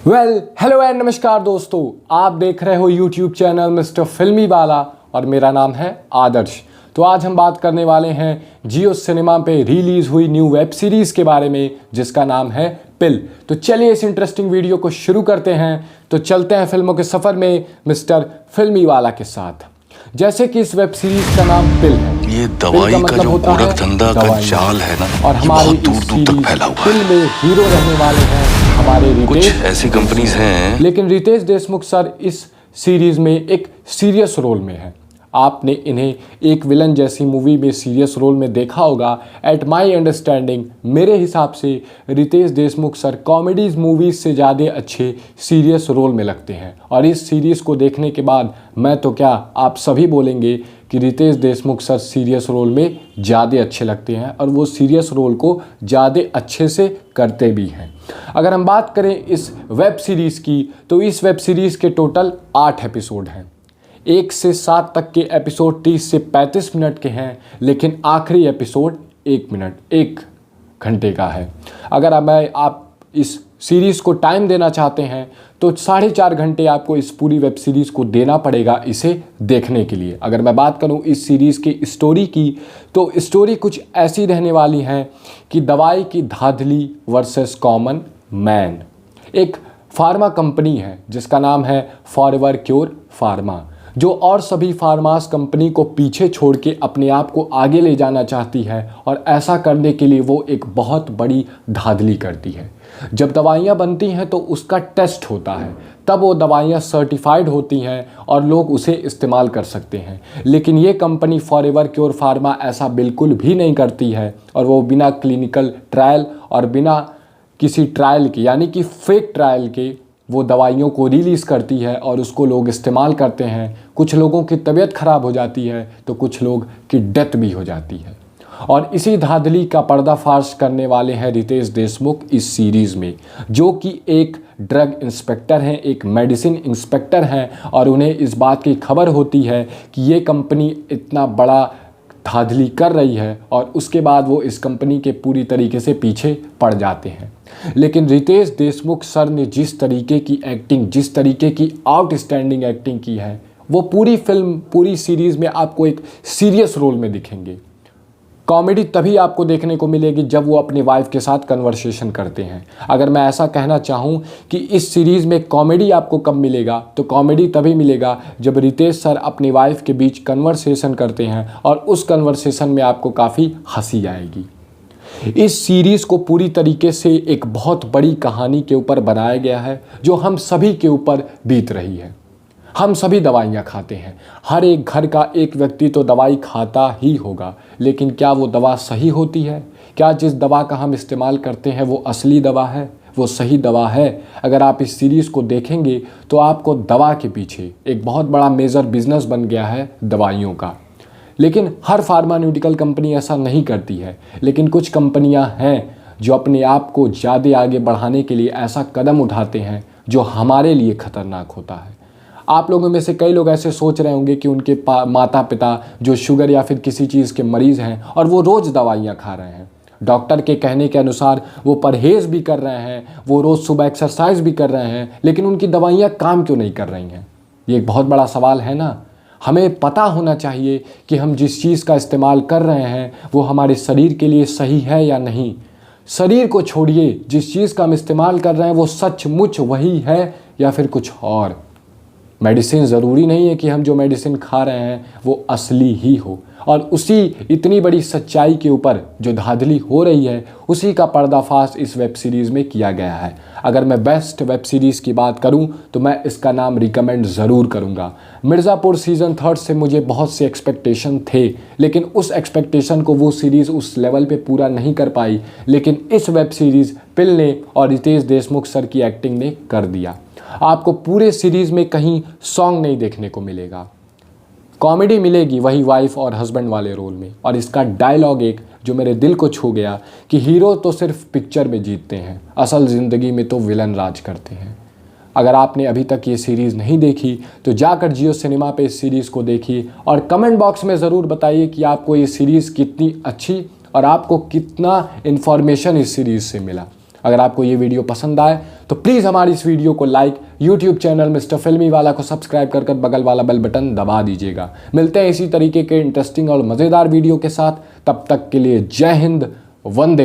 Hello and नमस्कार दोस्तों, आप देख रहे हो यूट्यूब चैनल मिस्टर फिल्मी वाला और मेरा नाम है आदर्श। तो आज हम बात करने वाले हैं जियो सिनेमा पे रिलीज हुई न्यू वेब सीरीज के बारे में जिसका नाम है पिल। तो चलिए इस इंटरेस्टिंग वीडियो को शुरू करते हैं। तो चलते हैं फिल्मों के सफर में मिस्टर फिल्मी वाला के साथ। जैसे कि इस वेब सीरीज का नाम पिल है, ये दवाई का जो गोरख धंधा का जाल है ना, और हमारी दूर दूर तक फैला हुआ पिल में हीरो रहने वाले हैं हमारे कुछ रितेश। ऐसी कंपनीज हैं, लेकिन रितेश देशमुख सर इस सीरीज में एक सीरियस रोल में है। आपने इन्हें एक विलन जैसी मूवी में सीरियस रोल में देखा होगा। एट माई अंडरस्टैंडिंग मेरे हिसाब से Riteish Deshmukh sir comedies movies से ज़्यादा अच्छे सीरियस रोल में लगते हैं। और इस सीरीज़ को देखने के बाद मैं तो क्या, आप सभी बोलेंगे कि Riteish Deshmukh sir serious role में ज़्यादा अच्छे लगते हैं और वो सीरियस रोल को ज़्यादा अच्छे से करते भी हैं। अगर हम बात करें इस वेब सीरीज़ की, तो इस वेब सीरीज़ के टोटल 8 एपिसोड हैं। 1 से 7 तक के एपिसोड 30 से 35 मिनट के हैं, लेकिन आखिरी एपिसोड 1 घंटे का है। अगर आप इस सीरीज़ को टाइम देना चाहते हैं तो 4.5 घंटे आपको इस पूरी वेब सीरीज़ को देना पड़ेगा इसे देखने के लिए। अगर मैं बात करूं इस सीरीज़ की स्टोरी की, तो स्टोरी कुछ ऐसी रहने वाली है कि दवाई की धांधली वर्सेस कॉमन मैन। एक फार्मा कंपनी है जिसका नाम है फॉरएवर क्योर फार्मा, जो और सभी फार्मास कंपनी को पीछे छोड़ के अपने आप को आगे ले जाना चाहती है। और ऐसा करने के लिए वो एक बहुत बड़ी धांधली करती है। जब दवाइयाँ बनती हैं तो उसका टेस्ट होता है, तब वो दवाइयाँ सर्टिफाइड होती हैं और लोग उसे इस्तेमाल कर सकते हैं। लेकिन ये कंपनी फॉरएवर क्योर फार्मा ऐसा बिल्कुल भी नहीं करती है, और वो बिना क्लिनिकल ट्रायल और बिना किसी ट्रायल के, यानी कि फेक ट्रायल के, वो दवाइयों को रिलीज़ करती है और उसको लोग इस्तेमाल करते हैं। कुछ लोगों की तबीयत ख़राब हो जाती है तो कुछ लोग की डेथ भी हो जाती है। और इसी धांधली का पर्दाफाश करने वाले हैं रितेश देशमुख इस सीरीज़ में, जो कि एक ड्रग इंस्पेक्टर हैं, एक मेडिसिन इंस्पेक्टर हैं। और उन्हें इस बात की खबर होती है कि ये कंपनी इतना बड़ा धांधली कर रही है, और उसके बाद वो इस कंपनी के पूरी तरीके से पीछे पड़ जाते हैं। लेकिन रितेश देशमुख सर ने जिस तरीके की एक्टिंग, जिस तरीके की आउटस्टैंडिंग एक्टिंग की है, वो पूरी फिल्म, पूरी सीरीज़ में आपको एक सीरियस रोल में दिखेंगे। कॉमेडी तभी आपको देखने को मिलेगी जब वो अपनी वाइफ के साथ कन्वर्सेशन करते हैं। अगर मैं ऐसा कहना चाहूँ कि इस सीरीज़ में कॉमेडी आपको कब मिलेगा, तो कॉमेडी तभी मिलेगा जब रितेश सर अपनी वाइफ के बीच कन्वर्सेशन करते हैं, और उस कन्वर्सेशन में आपको काफ़ी हंसी आएगी। इस सीरीज़ को पूरी तरीके से एक बहुत बड़ी कहानी के ऊपर बनाया गया है, जो हम सभी के ऊपर बीत रही है। हम सभी दवाइयाँ खाते हैं, हर एक घर का एक व्यक्ति तो दवाई खाता ही होगा। लेकिन क्या वो दवा सही होती है? क्या जिस दवा का हम इस्तेमाल करते हैं वो असली दवा है, वो सही दवा है? अगर आप इस सीरीज़ को देखेंगे तो आपको दवा के पीछे एक बहुत बड़ा मेजर बिजनेस बन गया है दवाइयों का। लेकिन हर फार्मास्यूटिकल कंपनी ऐसा नहीं करती है, लेकिन कुछ कंपनियां हैं जो अपने आप को ज़्यादा आगे बढ़ाने के लिए ऐसा कदम उठाते हैं जो हमारे लिए ख़तरनाक होता है। आप लोगों में से कई लोग ऐसे सोच रहे होंगे कि उनके माता पिता जो शुगर या फिर किसी चीज़ के मरीज़ हैं और वो रोज़ दवाइयाँ खा रहे हैं, डॉक्टर के कहने के अनुसार वो परहेज़ भी कर रहे हैं, वो रोज़ सुबह एक्सरसाइज भी कर रहे हैं, लेकिन उनकी दवाइयाँ काम क्यों नहीं कर रही हैं? ये एक बहुत बड़ा सवाल है ना। हमें पता होना चाहिए कि हम जिस चीज़ का इस्तेमाल कर रहे हैं वो हमारे शरीर के लिए सही है या नहीं। शरीर को छोड़िए, जिस चीज़ का हम इस्तेमाल कर रहे हैं वो सचमुच वही है या फिर कुछ और। मेडिसिन ज़रूरी नहीं है कि हम जो मेडिसिन खा रहे हैं वो असली ही हो। और उसी इतनी बड़ी सच्चाई के ऊपर जो धांधली हो रही है, उसी का पर्दाफाश इस वेब सीरीज़ में किया गया है। अगर मैं बेस्ट वेब सीरीज़ की बात करूं तो मैं इसका नाम रिकमेंड ज़रूर करूंगा। मिर्ज़ापुर सीज़न 3 से मुझे बहुत से एक्सपेक्टेशन थे, लेकिन उस एक्सपेक्टेशन को वो सीरीज़ उस लेवल पे पूरा नहीं कर पाई। लेकिन इस वेब सीरीज़ पिल ने और रितेश देशमुख सर की एक्टिंग ने कर दिया। आपको पूरे सीरीज़ में कहीं सॉन्ग नहीं देखने को मिलेगा, कॉमेडी मिलेगी वही वाइफ और हस्बैंड वाले रोल में। और इसका डायलॉग एक जो मेरे दिल को छू गया कि हीरो तो सिर्फ पिक्चर में जीतते हैं, असल ज़िंदगी में तो विलन राज करते हैं। अगर आपने अभी तक ये सीरीज़ नहीं देखी तो जाकर जियो सिनेमा पे इस सीरीज़ को देखिए, और कमेंट बॉक्स में ज़रूर बताइए कि आपको ये सीरीज़ कितनी अच्छी और आपको कितना इन्फॉर्मेशन इस सीरीज़ से मिला। अगर आपको ये वीडियो पसंद आए तो प्लीज़ हमारी इस वीडियो को लाइक, यूट्यूब चैनल मिस्टर फिल्मी वाला को सब्सक्राइब कर बगल वाला बेल बटन दबा दीजिएगा। मिलते हैं इसी तरीके के इंटरेस्टिंग और मज़ेदार वीडियो के साथ, तब तक के लिए जय हिंद, वंदे।